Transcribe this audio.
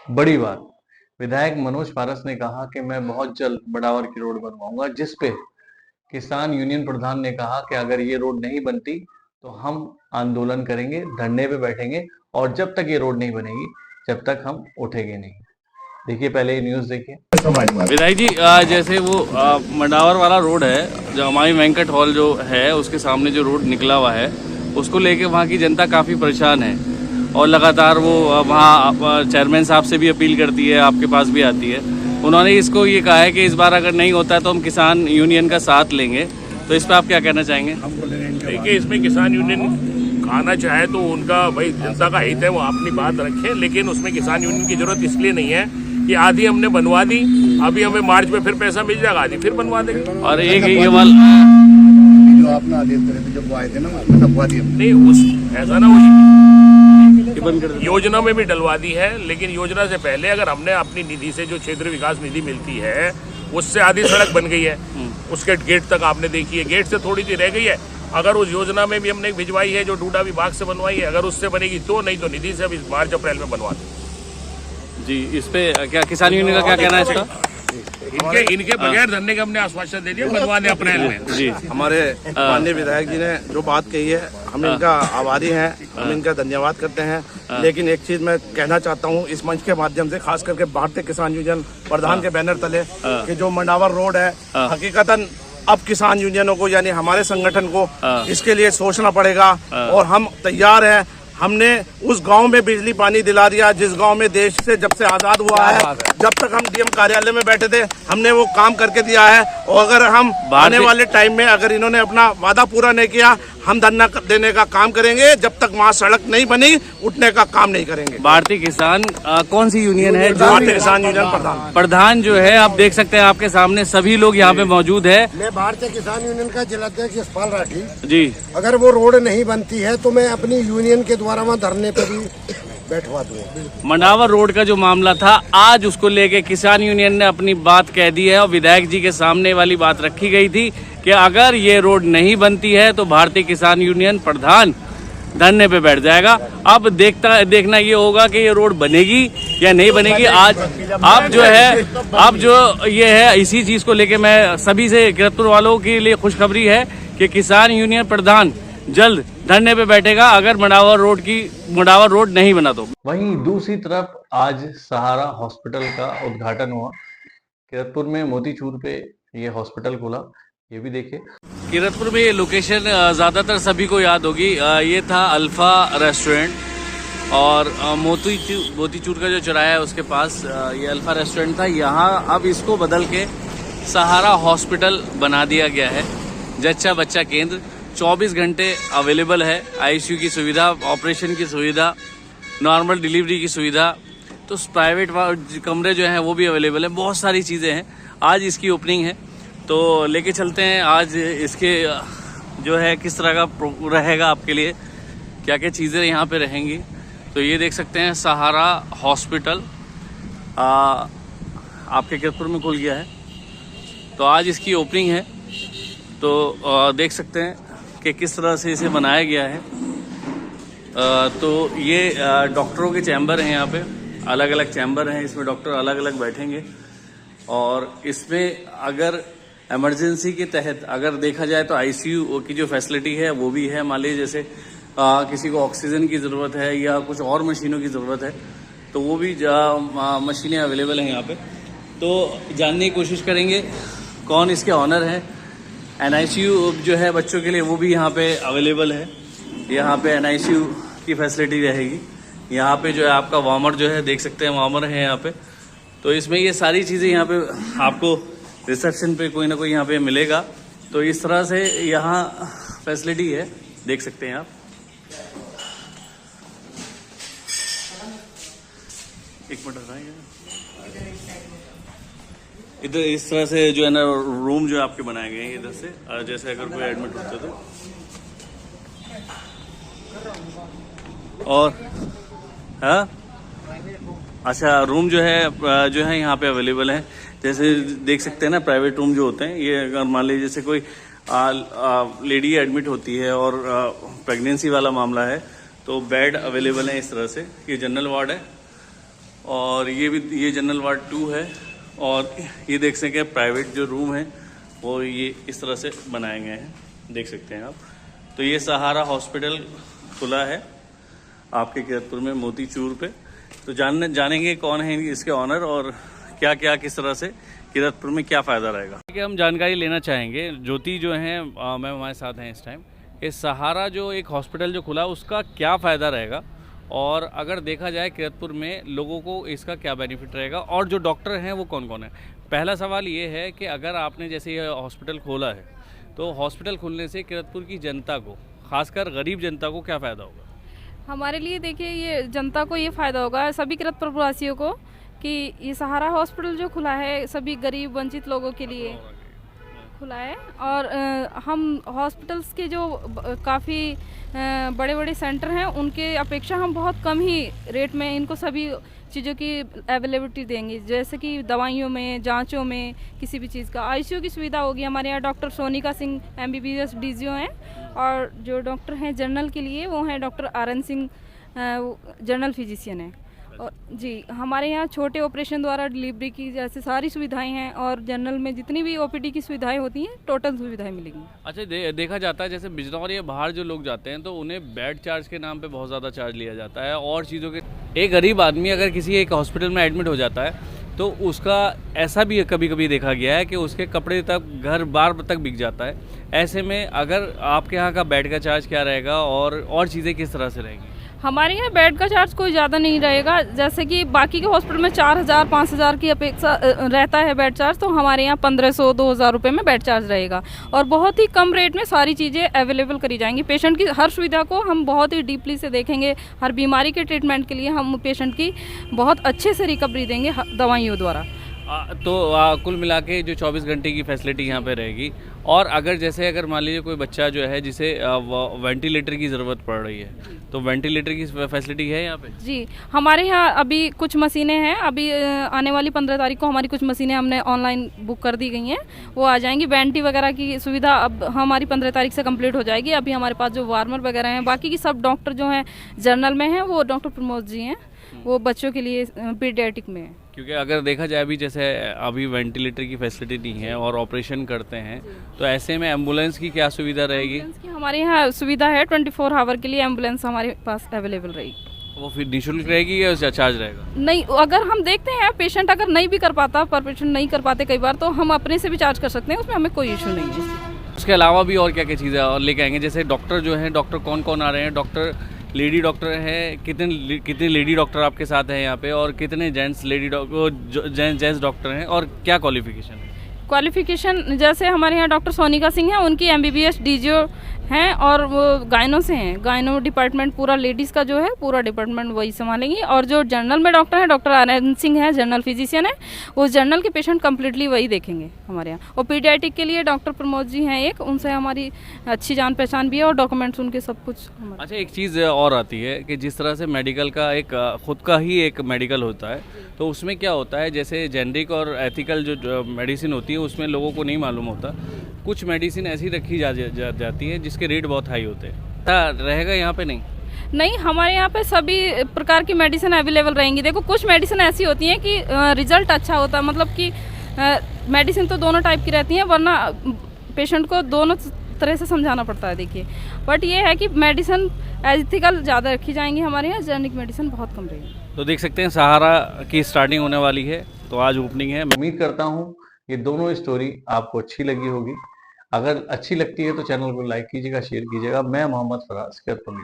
बड़ी बात। विधायक मनोज पारस ने कहा कि मैं बहुत जल्द बड़ावर की रोड बनवाऊंगा, जिस पे किसान यूनियन प्रधान ने कहा कि अगर ये रोड नहीं बनती तो हम आंदोलन करेंगे, धरने पे बैठेंगे और जब तक ये रोड नहीं बनेगी जब तक हम उठेंगे नहीं। देखिए, पहले ये न्यूज़ देखिए। विधायक जी, जैसे वो मंडावर वाला रोड है, जो हमारी वेंकट हॉल जो है उसके सामने जो रोड निकला हुआ है, उसको लेके वहाँ की जनता काफ़ी परेशान है और लगातार वो वहाँ चेयरमैन साहब से भी अपील करती है, आपके पास भी आती है। उन्होंने इसको ये कहा है कि इस बार अगर नहीं होता है तो हम किसान यूनियन का साथ लेंगे, तो इस पर आप क्या कहना चाहेंगे? देखिए, इसमें किसान यूनियन आना चाहे तो उनका भाई जनता का हित है, वो अपनी बात रखें, लेकिन उसमें किसान यूनियन की जरूरत इसलिए नहीं है कि आधी हमने बनवा दी, अभी हमें मार्च में फिर पैसा मिल जाएगा, आधी फिर बनवा देंगे। और एक ये वाल जो आपने आदेश करे थे जब वो आए थे ना, लगवा दिए नहीं, उस ऐसा ना वो बंद कर योजना में भी डलवा दी है, लेकिन योजना से पहले अगर हमने अपनी निधि से जो क्षेत्र विकास निधि मिलती है उससे आधी सड़क बन गई है, उसके गेट तक आपने देखी है, गेट से थोड़ी सी रह गई है। अगर उस योजना में भी हमने भिजवाई है जो डूडा विभाग से बनवाई है, अगर उससे बनेगी तो, नहीं तो निधि से अभी मार्च अप्रैल में बनवा दें। जी, इस पे क्या किसान यूनियन का क्या कहना है इसका? इनके बगैर धरने का हमने आश्वासन दे दिया, बनवा दें अप्रैल में। जी, हमारे माननीय विधायक जी ने जो बात कही है, हम इनका आभारी हैं, हम इनका धन्यवाद करते हैं। लेकिन एक चीज मैं कहना चाहता हूं इस मंच के माध्यम से, खास करके भारतीय किसान यूनियन प्रधान के बैनर तले, कि जो मंडावर रोड है, हकीकतन अब किसान यूनियनों को यानी हमारे संगठन को इसके लिए सोचना पड़ेगा और हम तैयार हैं। हमने उस गांव में बिजली पानी दिला दिया जिस गांव में देश से जब से आजाद हुआ है, जब तक हम डीएम कार्यालय में बैठे थे हमने वो काम करके दिया है। और अगर हम आने वाले टाइम में अगर इन्होंने अपना वादा पूरा नहीं किया, हम धरना देने का काम करेंगे। जब तक वहाँ सड़क नहीं बनी, उठने का काम नहीं करेंगे। भारतीय किसान कौन सी यूनियन है? जो भारतीय किसान यूनियन प्रधान जो है, आप देख सकते हैं आपके सामने सभी लोग यहाँ पे मौजूद है। मैं भारतीय किसान यूनियन का जिलाध्यक्ष यशपाल राठी जी, अगर वो रोड नहीं बनती है तो मैं अपनी यूनियन के द्वारा वहाँ धरने पे भी बैठवा दूंगा। मंडावर रोड का जो मामला था, आज उसको लेके किसान यूनियन ने अपनी बात कह दी है और विधायक जी के सामने वाली बात रखी गई थी कि अगर ये रोड नहीं बनती है तो भारतीय किसान यूनियन प्रधान धरने पे बैठ जाएगा। अब देखना ये होगा कि ये रोड बनेगी या नहीं बनेगी। आज अब जो ये है, इसी चीज को लेके मैं सभी से, कीरतपुर वालों के लिए खुशखबरी है कि किसान यूनियन प्रधान जल्द धरने पे बैठेगा अगर मंडावर रोड नहीं बना तो। वहीं दूसरी तरफ आज सहारा हॉस्पिटल का उद्घाटन हुआ। कीरतपुर में मोतीचूर पे ये हॉस्पिटल खुला, ये भी देखिए। कीरतपुर में ये लोकेशन ज़्यादातर सभी को याद होगी। ये था अल्फा रेस्टोरेंट और मोतीचूर का जो चौराहा है उसके पास ये अल्फा रेस्टोरेंट था। यहाँ अब इसको बदल के सहारा हॉस्पिटल बना दिया गया है। जच्चा बच्चा केंद्र 24 घंटे अवेलेबल है। आईसीयू की सुविधा, ऑपरेशन की सुविधा, नॉर्मल डिलीवरी की सुविधा, तो प्राइवेट कमरे जो हैं वो भी अवेलेबल है। बहुत सारी चीज़ें हैं। आज इसकी ओपनिंग है तो लेके चलते हैं। आज इसके जो है किस तरह का रहेगा आपके लिए, क्या क्या चीज़ें यहाँ पे रहेंगी, तो ये देख सकते हैं। सहारा हॉस्पिटल आपके कीरतपुर में खुल गया है, तो आज इसकी ओपनिंग है। तो देख सकते हैं कि किस तरह से इसे बनाया गया है। तो ये डॉक्टरों के चैम्बर हैं, यहाँ पे अलग अलग चैम्बर हैं, इसमें डॉक्टर अलग अलग बैठेंगे। और इसमें अगर इमरजेंसी के तहत अगर देखा जाए तो आईसीयू की जो फैसिलिटी है वो भी है। मान लीजिए जैसे किसी को ऑक्सीजन की ज़रूरत है या कुछ और मशीनों की ज़रूरत है तो वो भी मशीनें अवेलेबल हैं यहाँ पे। तो जानने की कोशिश करेंगे कौन इसके ऑनर है। एनआईसीयू जो है बच्चों के लिए वो भी यहाँ पे अवेलेबल है। यहाँ पे एनआईसीयू की फैसिलिटी रहेगी। यहाँ पे जो है आपका वार्मर जो है, देख सकते हैं वार्मर है यहाँ पे। तो इसमें ये सारी चीज़ें यहाँ पे आपको रिसेप्शन पे कोई ना कोई यहाँ पे मिलेगा। तो इस तरह से यहाँ फैसिलिटी है, देख सकते हैं आप। एक मिनट बताइए। इधर इस तरह से जो है ना रूम जो आपके बनाए गए हैं इधर से, जैसे अगर कोई एडमिट होता तो। और हाँ, अच्छा, रूम जो है यहाँ पे अवेलेबल है। जैसे देख सकते हैं ना, प्राइवेट रूम जो होते हैं, ये अगर मान लीजिए जैसे कोई लेडी एडमिट होती है और प्रेगनेंसी वाला मामला है तो बेड अवेलेबल है इस तरह से। ये जनरल वार्ड है और ये जनरल वार्ड 2 है। और ये देख सकते हैं प्राइवेट जो रूम है वो ये इस तरह से बनाए गए हैं, देख सकते हैं आप। तो ये सहारा हॉस्पिटल खुला है आपके किरतपुर में मोतीचूर पे। तो जानेंगे कौन है इसके ऑनर और क्या क्या किस तरह से किरतपुर में क्या फ़ायदा रहेगा। कि हम जानकारी लेना चाहेंगे। ज्योति जो है मैम हमारे साथ हैं इस टाइम। ये सहारा जो एक हॉस्पिटल जो खुला उसका क्या फ़ायदा रहेगा और अगर देखा जाए किरतपुर में लोगों को इसका क्या बेनिफिट रहेगा और जो डॉक्टर हैं वो कौन कौन है। पहला सवाल ये है कि अगर आपने जैसे ये हॉस्पिटल खोला है तो हॉस्पिटल खुलने से किरतपुर की जनता को, खासकर गरीब जनता को क्या फ़ायदा होगा? हमारे लिए देखिए ये जनता को ये फ़ायदा होगा, सभी किरतपुर वासियों को, कि ये सहारा हॉस्पिटल जो खुला है सभी गरीब वंचित लोगों के लिए खुला है। और हम हॉस्पिटल्स के जो काफ़ी बड़े बड़े सेंटर हैं उनके अपेक्षा हम बहुत कम ही रेट में इनको सभी चीज़ों की अवेलेबिलिटी देंगे, जैसे कि दवाइयों में, जांचों में, किसी भी चीज़ का। आईसीयू की सुविधा होगी। हमारे यहाँ doctor Sonika Singh MBBS DGO हैं और जो डॉक्टर हैं जनरल के लिए वो हैं doctor RN Singh, general physician है। और जी हमारे यहाँ छोटे ऑपरेशन द्वारा डिलीवरी की जैसे सारी सुविधाएं हैं और जनरल में जितनी भी OPD की सुविधाएं होती हैं टोटल सुविधाएं मिलेंगी। अच्छा, देखा जाता है जैसे बिजनौर या बाहर जो लोग जाते हैं तो उन्हें बेड चार्ज के नाम पे बहुत ज़्यादा चार्ज लिया जाता है और चीज़ों के। एक गरीब आदमी अगर किसी एक हॉस्पिटल में एडमिट हो जाता है तो उसका ऐसा भी कभी कभी देखा गया है कि उसके कपड़े तक, घर बार तक बिक जाता है। ऐसे में अगर आपके यहाँ का बेड का चार्ज क्या रहेगा और चीज़ें किस तरह से रहेंगी? हमारे यहाँ बेड का चार्ज कोई ज़्यादा नहीं रहेगा, जैसे कि बाकी के हॉस्पिटल में 4,000-5,000 की अपेक्षा रहता है बेड चार्ज, तो हमारे यहाँ 1,500-2,000 रुपये में बेड चार्ज रहेगा और बहुत ही कम रेट में सारी चीज़ें अवेलेबल करी जाएंगी। पेशेंट की हर सुविधा को हम बहुत ही डीपली से देखेंगे। हर बीमारी के ट्रीटमेंट के लिए हम पेशेंट की बहुत अच्छे से रिकवरी देंगे दवाइयों द्वारा। तो कुल मिला के जो 24 घंटे की फैसिलिटी यहाँ पे रहेगी। और अगर मान लीजिए कोई बच्चा जो है जिसे वेंटिलेटर की ज़रूरत पड़ रही है तो वेंटिलेटर की फैसिलिटी है यहाँ पे? जी हमारे यहाँ अभी कुछ मशीनें हैं। अभी आने वाली 15 तारीख को हमारी कुछ मशीनें हमने ऑनलाइन बुक कर दी गई हैं, वो आ जाएंगी। वेंटी वगैरह की सुविधा अब हमारी 15 तारीख से कंप्लीट हो जाएगी। अभी हमारे पास जो वार्मर वगैरह हैं, बाकी की सब डॉक्टर जो हैं जर्नल में हैं वो डॉक्टर प्रमोद जी हैं, वो बच्चों के लिए पीडियाट्रिक में है। क्योंकि अगर देखा जाए अभी जैसे अभी वेंटिलेटर की फैसिलिटी नहीं है और ऑपरेशन करते हैं तो ऐसे में एम्बुलेंस की क्या सुविधा रहेगी? एम्बुलेंस की हमारे यहाँ सुविधा है, 24 आवर के लिए एम्बुलेंस हमारे पास अवेलेबल रहेगी। वो फिर निःशुल्क रहेगी या चार्ज रहेगा? नहीं, अगर हम देखते हैं पेशेंट अगर नहीं भी कर पाता, पर पेशेंट नहीं कर पाते कई बार, तो हम अपने से भी चार्ज कर सकते हैं, उसमें हमें कोई इशू नहीं है। उसके अलावा भी और क्या क्या चीज़ें और लेके आएंगे? जैसे डॉक्टर जो हैं, डॉक्टर कौन कौन आ रहे हैं? डॉक्टर लेडी डॉक्टर हैं, कितने लेडी डॉक्टर आपके साथ हैं यहाँ पे और कितने जेंट्स जेंट्स डॉक्टर हैं और क्या क्वालिफिकेशन है? क्वालिफिकेशन जैसे हमारे यहाँ डॉक्टर सोनिका सिंह हैं, उनकी MBBS DGO हैं और वो गायनो से हैं। गायनो डिपार्टमेंट पूरा लेडीज़ का जो है पूरा डिपार्टमेंट वही संभालेंगी। और जो जनरल में डॉक्टर हैं डॉक्टर RN सिंह हैं, जनरल फिजिशियन है, उस जनरल के पेशेंट कम्प्लीटली वही देखेंगे हमारे यहाँ। और पीडियाट्रिक के लिए डॉक्टर प्रमोद जी हैं एक, उनसे हमारी अच्छी जान पहचान भी है और डॉक्यूमेंट्स उनके सब कुछ। अच्छा, एक चीज़ और आती है कि जिस तरह से मेडिकल का एक खुद का ही एक मेडिकल होता है तो उसमें क्या होता है, जैसे जेनरिक और एथिकल जो मेडिसिन होती है उसमें लोगों को नहीं मालूम होता। कुछ मेडिसिन ऐसी रखी जाती है जिसके रेट बहुत हाई होते हैं। रहेगा यहाँ पे? नहीं, हमारे यहाँ पे सभी प्रकार की मेडिसिन अवेलेबल रहेंगी। देखो कुछ मेडिसिन ऐसी होती हैं कि रिजल्ट अच्छा होता है, मतलब कि मेडिसिन तो दोनों टाइप की रहती हैं, वरना पेशेंट को दोनों तरह से समझाना पड़ता है। देखिए, बट ये है कि मेडिसिन एथिकल ज़्यादा रखी जाएंगी हमारे यहाँ, जेनरिक मेडिसिन बहुत कम रहेगी। तो देख सकते हैं सहारा की स्टार्टिंग होने वाली है, तो आज ओपनिंग है। उम्मीद करता हूँ ये दोनों स्टोरी आपको अच्छी लगी होगी। अगर अच्छी लगती है तो चैनल को लाइक कीजिएगा, शेयर कीजिएगा। मैं मोहम्मद फराज किरतपुर।